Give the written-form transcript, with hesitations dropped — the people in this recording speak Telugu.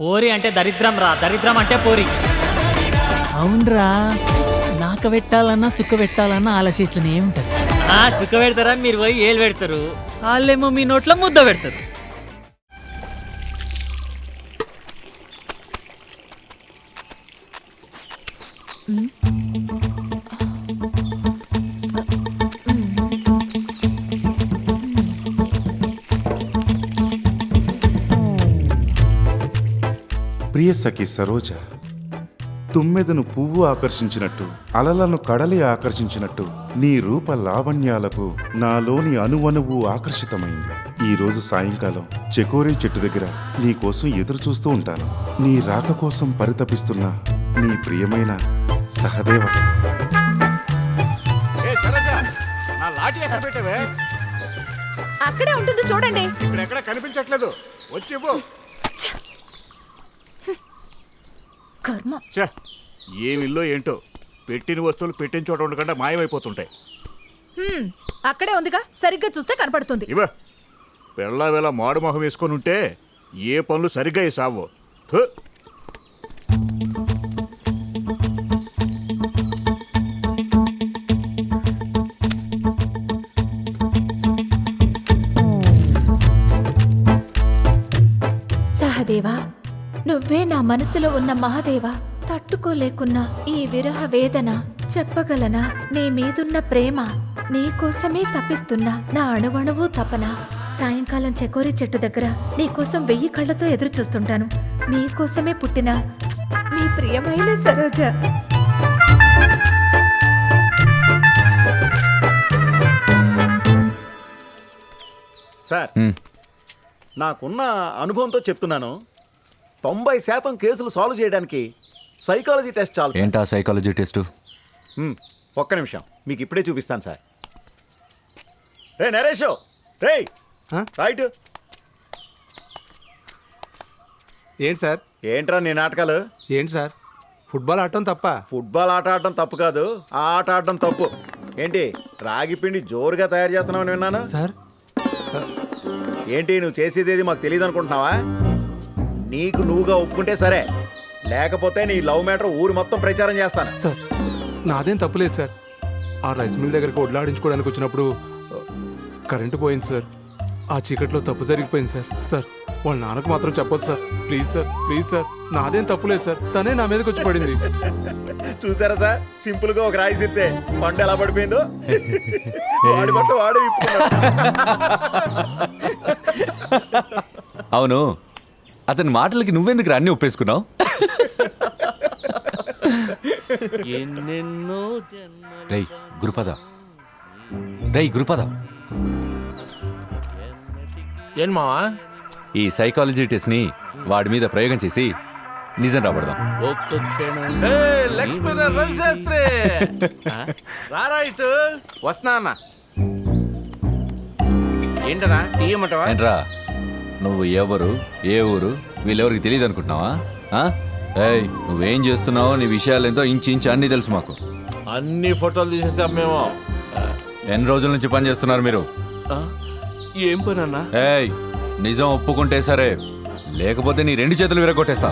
పోరి అంటే దరిద్రం రా, దరిద్రం అంటే పోరి. అవునరా, నాక పెట్టాలన్నా సుఖ పెట్టాలన్నా ఆలోచించనే ఉంటది. సుఖ పెడతారా, మీరు పోయి ఏలు పెడతారు, వాళ్ళేమో మీ నోట్లో ముద్ద పెడతారు. ప్రియ సఖి సరోజ, తుమ్మెదను పువ్వు ఆకర్షించినట్టు, అలలను కడలి ఆకర్షించినట్టు నీ రూప లావణ్యాలకు నాలోని అణువణువు ఆకర్షితమైంది. ఈ రోజు సాయంకాలం చెకోరీ చెట్టు దగ్గర నీ కోసం ఎదురు చూస్తూ ఉంటాను. నీ రాక కోసం పరితపిస్తున్న నీ ప్రియమైన సహదేవ. అక్కడే ఉంటుంది చూడండి. ఇక్కడ ఎక్కడ కనిపించట్లేదు, వచ్చి ఇవ్వు. కర్మ. ఏమి ఇల్లో ఏంటో, పెట్టిన వస్తువులు పెట్టిన చోట ఉండకుండా మాయమైపోతుంటాయి. అక్కడే ఉందిగా, సరిగ్గా చూస్తే కనపడుతుంది. ఇవ పెళ్ళ వేళ మాడు మొహం వేసుకొని ఉంటే ఏ పనులు సరిగ్గా సావు. సహదేవా, నువ్వే నా మనసులో ఉన్న మహాదేవా. తట్టుకోలేకున్నా ఈ విరహ వేదన చెప్పగలనా? నీ మీదున్న ప్రేమ, నీ కోసమే తప్పిస్తున్నా నా అణువణువు తపన. సాయంకాలం చెకోరీ చెట్టు దగ్గర నీ కోసం 1000 కళ్ళతో ఎదురు చూస్తుంటాను. నీ కోసమే పుట్టిన నీ ప్రియమైన సరోజ. సార్, నాకున్న అనుభవంతో చెప్తున్నాను, 90% కేసులు సాల్వ్ చేయడానికి సైకాలజీ టెస్ట్ చాలు. ఏంటా సైకాలజీ టెస్ట్? ఒక్క నిమిషం, మీకు ఇప్పుడే చూపిస్తాను సార్. రే నరేష్, రే రైట్. ఏంటి సార్? ఏంట్రా నీ నాటకాలు? ఏంటి సార్, ఫుట్బాల్ ఆడటం తప్ప? ఫుట్బాల్ ఆట ఆడటం తప్పు కాదు, ఆ ఆట ఆడటం తప్పు. ఏంటి రాగి పిండి జోరుగా తయారు చేస్తున్నావని విన్నాను సార్. ఏంటి నువ్వు చేసేది మాకు తెలియదు అనుకుంటున్నావా? నీకు నువ్వుగా ఒప్పుకుంటే సరే, లేకపోతే నీ లవ్ మ్యాటర్ ఊరు మొత్తం ప్రచారం చేస్తాను. సార్, నాదేం తప్పులేదు సార్. ఆ రైస్ మిల్ దగ్గరికి వడ్లాడించుకోవడానికి వచ్చినప్పుడు కరెంటు పోయింది సార్. ఆ చీకట్లో తప్పు జరిగిపోయింది సార్. సార్, వాళ్ళ నాన్నకు మాత్రం చెప్పొచ్చు sir. Please sir, please sir, నాదేం తప్పులేదు సార్. తనే నా మీదకి వచ్చి పడింది. చూసారా సార్, సింపుల్ గా ఒక రాయి సిస్తే పండు ఎలా పడిపోయిందో. వాడి బట్ల వాడే విప్పుకున్నాడు. అవును, అతని మాటలకి నువ్వెందుకు అన్ని ఒప్పేసుకున్నావు? రై గురుపద, రై గురుపద, ఏం మావా? ఈ సైకాలజీ టెస్ట్ ని వాడి మీద ప్రయోగం చేసి నిజం రాబడదాం. వస్తున్నా అన్న. ఏంటరా టీయమంటావా? ఏంట్రా, నువ్వు ఎవరు, ఏ ఊరు, వీళ్ళెవరికి తెలియదు అనుకుంటున్నావా? ఏయ్, నువ్వేం చేస్తున్నావో, నీ విషయాలు ఎంతో ఇంచు అన్నీ తెలుసు మాకు. అన్ని ఫోటోలు తీసేస్తాం మేము. ఎన్ని రోజుల నుంచి పని చేస్తున్నారు మీరు? ఏం పని అన్నా? ఏయ్, నిజం ఒప్పుకుంటే సరే, లేకపోతే నీ 2 చేతులు విరగొట్టేస్తా.